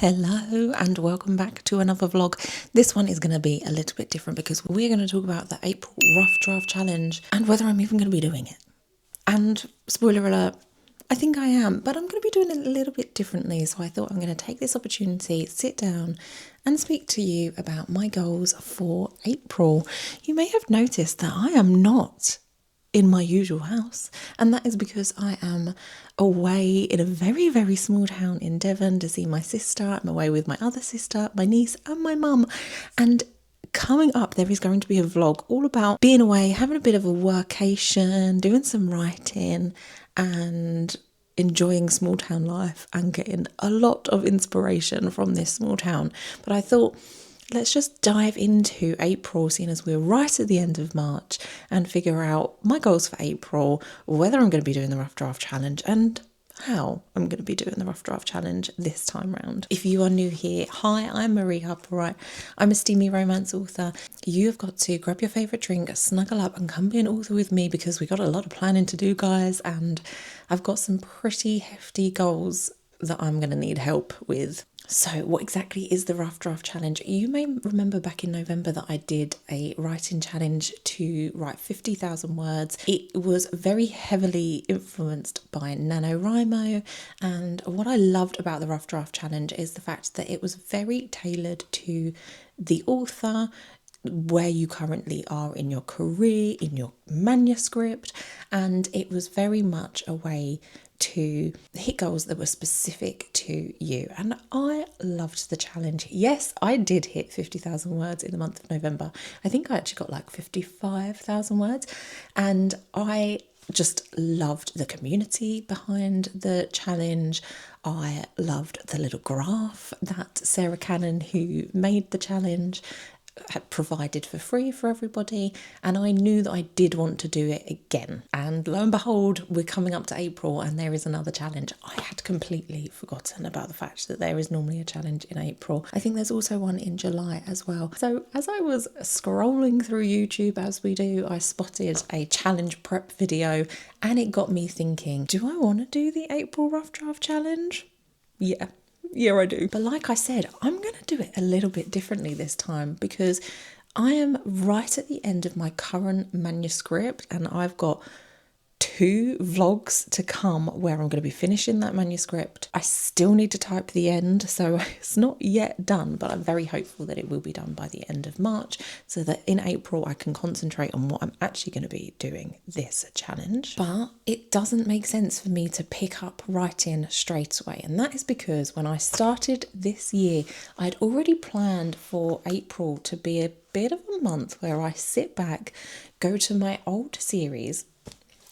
Hello and welcome back to another vlog. This one is going to be a little bit different because we're going to talk about the April Rough Draft Challenge and whether I'm even going to be doing it. And spoiler alert, I think I am, but I'm going to be doing it a little bit differently. So I thought I'm going to take this opportunity, sit down and speak to you about my goals for April. You may have noticed that I am not in my usual house, and that is because I am away in a very, very small town in Devon to see my sister. I'm away with my other sister, my niece and my mum, and coming up there is going to be a vlog all about being away, having a bit of a workation, doing some writing and enjoying small town life and getting a lot of inspiration from this small town. But I thought, let's just dive into April, seeing as we're right at the end of March, and figure out my goals for April, whether I'm going to be doing the Rough Draft Challenge and how I'm going to be doing the Rough Draft Challenge this time round. If you are new here, hi, I'm Marie Harper-Wright. I'm a steamy romance author. You've got to grab your favourite drink, snuggle up and come be an author with me because we've got a lot of planning to do, guys, and I've got some pretty hefty goals that I'm going to need help with. So what exactly is the Rough Draft Challenge? You may remember back in November that I did a writing challenge to write 50,000 words. It was very heavily influenced by NaNoWriMo, and what I loved about the Rough Draft Challenge is the fact that it was very tailored to the author, where you currently are in your career, in your manuscript, and it was very much a way to hit goals that were specific to you. And I loved the challenge. Yes, I did hit 50,000 words in the month of November. I think I actually got like 55,000 words, and I just loved the community behind the challenge. I loved the little graph that Sarah Cannon, who made the challenge, had provided for free for everybody, and I knew that I did want to do it again. And lo and behold, we're coming up to April and there is another challenge. I had completely forgotten about the fact that there is normally a challenge in April. I think there's also one in July as well. So as I was scrolling through YouTube, as we do, I spotted a challenge prep video and it got me thinking, do I want to do the April Rough Draft Challenge? Yeah, I do. But like I said, I'm going to do it a little bit differently this time because I am right at the end of my current manuscript and I've got 2 vlogs to come where I'm going to be finishing that manuscript. I still need to type the end, so it's not yet done, but I'm very hopeful that it will be done by the end of March so that in April I can concentrate on what I'm actually going to be doing this challenge. But it doesn't make sense for me to pick up writing straight away, and that is because when I started this year, I'd already planned for April to be a bit of a month where I sit back, go to my old series.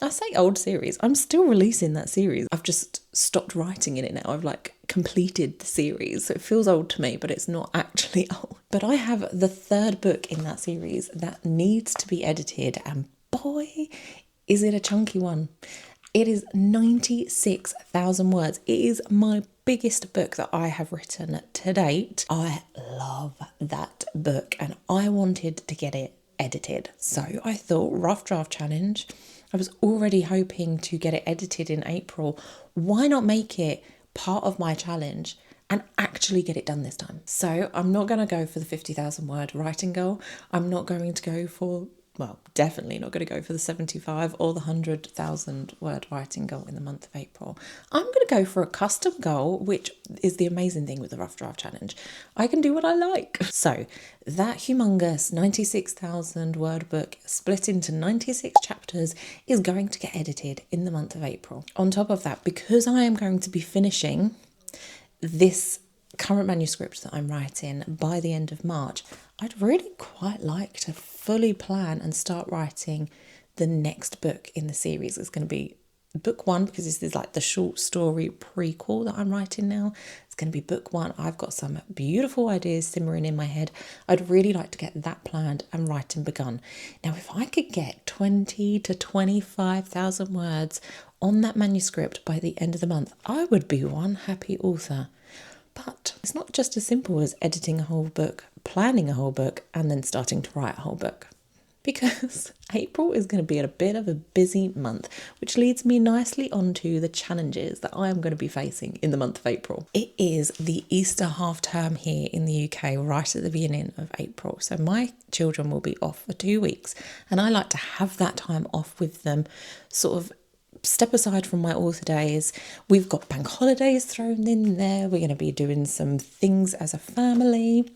I say old series, I'm still releasing that series. I've just stopped writing in it now. I've like completed the series. So it feels old to me, but it's not actually old. But I have the 3rd book in that series that needs to be edited, and boy, is it a chunky one. It is 96,000 words. It is my biggest book that I have written to date. I love that book and I wanted to get it edited. So I thought, Rough Draft Challenge, I was already hoping to get it edited in April. Why not make it part of my challenge and actually get it done this time? So I'm not going to go for the 50,000 word writing goal. I'm not going to go for, well, definitely not going to go for the 75 or the 100,000 word writing goal in the month of April. I'm going to go for a custom goal, which is the amazing thing with the Rough Draft Challenge. I can do what I like. So that humongous 96,000 word book split into 96 chapters is going to get edited in the month of April. On top of that, because I am going to be finishing this current manuscript that I'm writing by the end of March, I'd really quite like to fully plan and start writing the next book in the series. It's going to be book 1 because this is like the short story prequel that I'm writing now. It's going to be book 1. I've got some beautiful ideas simmering in my head. I'd really like to get that planned and writing begun. Now, if I could get 20 to 25,000 words on that manuscript by the end of the month, I would be one happy author. But it's not just as simple as editing a whole book, planning a whole book, and then starting to write a whole book. because April is going to be a bit of a busy month, which leads me nicely onto the challenges that I am going to be facing in the month of April. It is the Easter half term here in the UK right at the beginning of April. So my children will be off for 2 weeks, and I like to have that time off with them, sort of step aside from my author days. We've got bank holidays thrown in there. We're going to be doing some things as a family.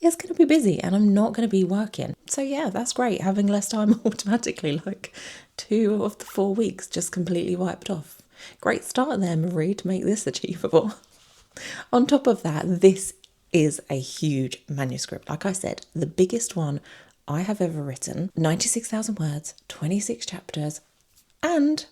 It's going to be busy and I'm not going to be working. So yeah, that's great. Having less time automatically, like 2 of the 4 weeks just completely wiped off. Great start there, Marie, to make this achievable. On top of that, this is a huge manuscript. Like I said, the biggest one I have ever written, 96,000 words, 26 chapters, and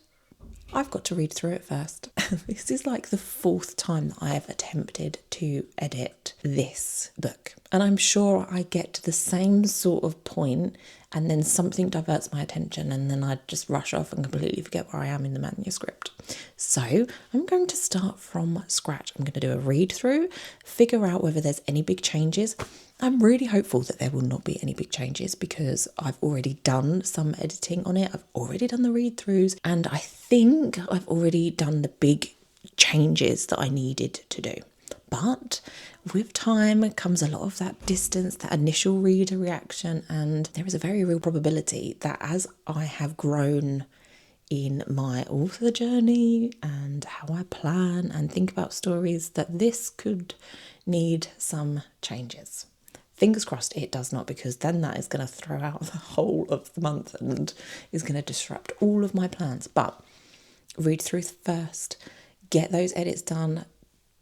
I've got to read through it first. This is like the 4th time that I have attempted to edit this book. And I'm sure I get to the same sort of point and then something diverts my attention and then I just rush off and completely forget where I am in the manuscript. So I'm going to start from scratch. I'm going to do a read through, figure out whether there's any big changes. I'm really hopeful that there will not be any big changes because I've already done some editing on it. I've already done the read throughs and I think I've already done the big changes that I needed to do. But with time comes a lot of that distance, that initial reader reaction, and there is a very real probability that as I have grown in my author journey and how I plan and think about stories, that this could need some changes. Fingers crossed it does not, because then that is going to throw out the whole of the month and is going to disrupt all of my plans. But read through first, get those edits done.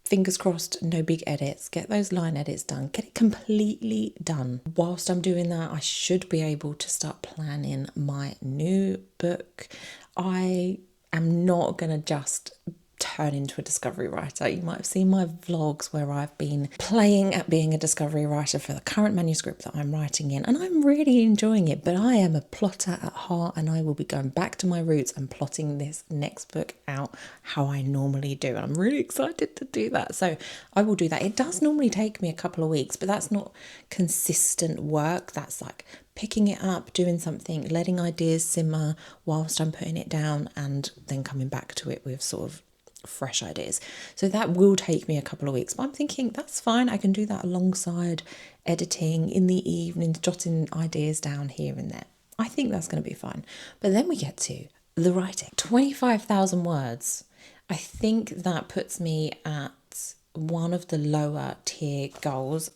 Fingers crossed, no big edits. Get those line edits done. Get it completely done. Whilst I'm doing that, I should be able to start planning my new book. I am not going to just turn into a discovery writer. You might have seen my vlogs where I've been playing at being a discovery writer for the current manuscript that I'm writing in, and I'm really enjoying it, but I am a plotter at heart and I will be going back to my roots and plotting this next book out how I normally do, and I'm really excited to do that. So I will do that. It does normally take me a couple of weeks, but that's not consistent work. That's like picking it up, doing something, letting ideas simmer whilst I'm putting it down, and then coming back to it with sort of fresh ideas. So that will take me a couple of weeks, but I'm thinking that's fine. I can do that alongside editing in the evenings, jotting ideas down here and there. I think that's going to be fine. But then we get to the writing. 25,000 words. I think that puts me at one of the lower tier goals.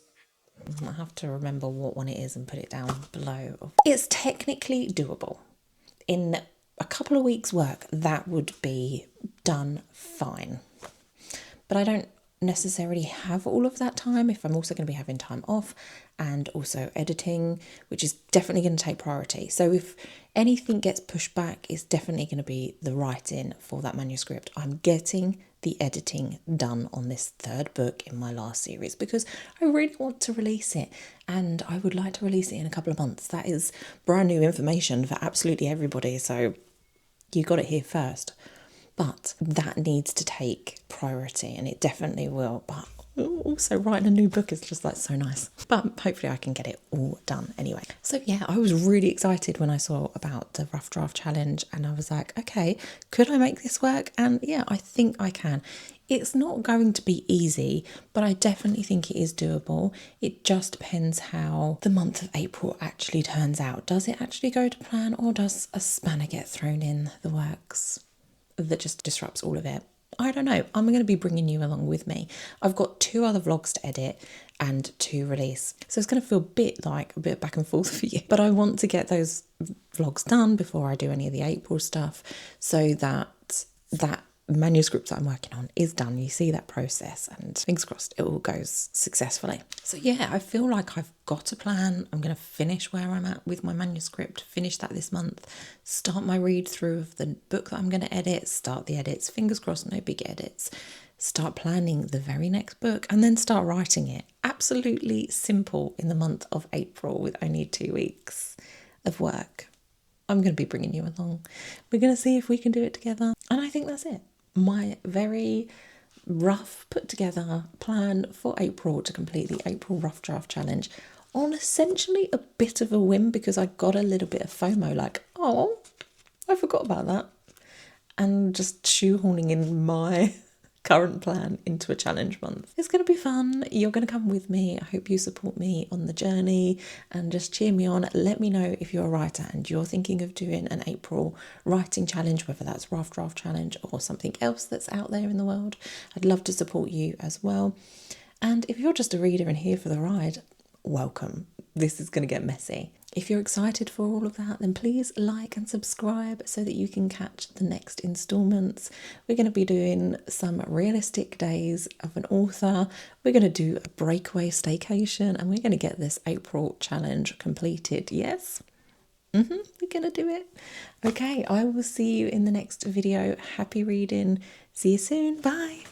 I have to remember what one it is and put it down below. It's technically doable. In a couple of weeks' work, that would be done fine. But I don't necessarily have all of that time if I'm also going to be having time off and also editing, which is definitely going to take priority. So if anything gets pushed back, it's definitely going to be the writing for that manuscript. I'm getting the editing done on this 3rd book in my last series because I really want to release it, and I would like to release it in a couple of months. That is brand new information for absolutely everybody, so you got it here first. But that needs to take priority, and it definitely will. But also writing a new book is just like so nice. But hopefully I can get it all done anyway. So yeah, I was really excited when I saw about the rough draft challenge, and I was like, okay, could I make this work? And yeah, I think I can. It's not going to be easy, but I definitely think it is doable. It just depends how the month of April actually turns out. Does it actually go to plan, or does a spanner get thrown in the works that just disrupts all of it? I don't know. I'm going to be bringing you along with me. I've got 2 other vlogs to edit and to release, so it's going to feel a bit back and forth for you. But I want to get those vlogs done before I do any of the April stuff, so that manuscript that I'm working on is done. You see that process, and fingers crossed it all goes successfully. So yeah, I feel like I've got a plan. I'm going to finish where I'm at with my manuscript, finish that this month, start my read through of the book that I'm going to edit, start the edits, fingers crossed no big edits, start planning the very next book, and then start writing it. Absolutely simple in the month of April with only 2 weeks of work. I'm going to be bringing you along. We're going to see if we can do it together, and I think that's it. My very rough put together plan for April to complete the April rough draft challenge on essentially a bit of a whim because I got a little bit of FOMO, like, oh, I forgot about that. And just shoehorning in my current plan into a challenge month. It's going to be fun. You're going to come with me. I hope you support me on the journey and just cheer me on. Let me know if you're a writer and you're thinking of doing an April writing challenge, whether that's Rough Draft Challenge or something else that's out there in the world. I'd love to support you as well. And if you're just a reader and here for the ride, welcome. This is going to get messy. If you're excited for all of that, then please like and subscribe so that you can catch the next instalments. We're going to be doing some realistic days of an author. We're going to do a breakaway staycation and we're going to get this April challenge completed. Yes? We're going to do it. Okay, I will see you in the next video. Happy reading. See you soon. Bye.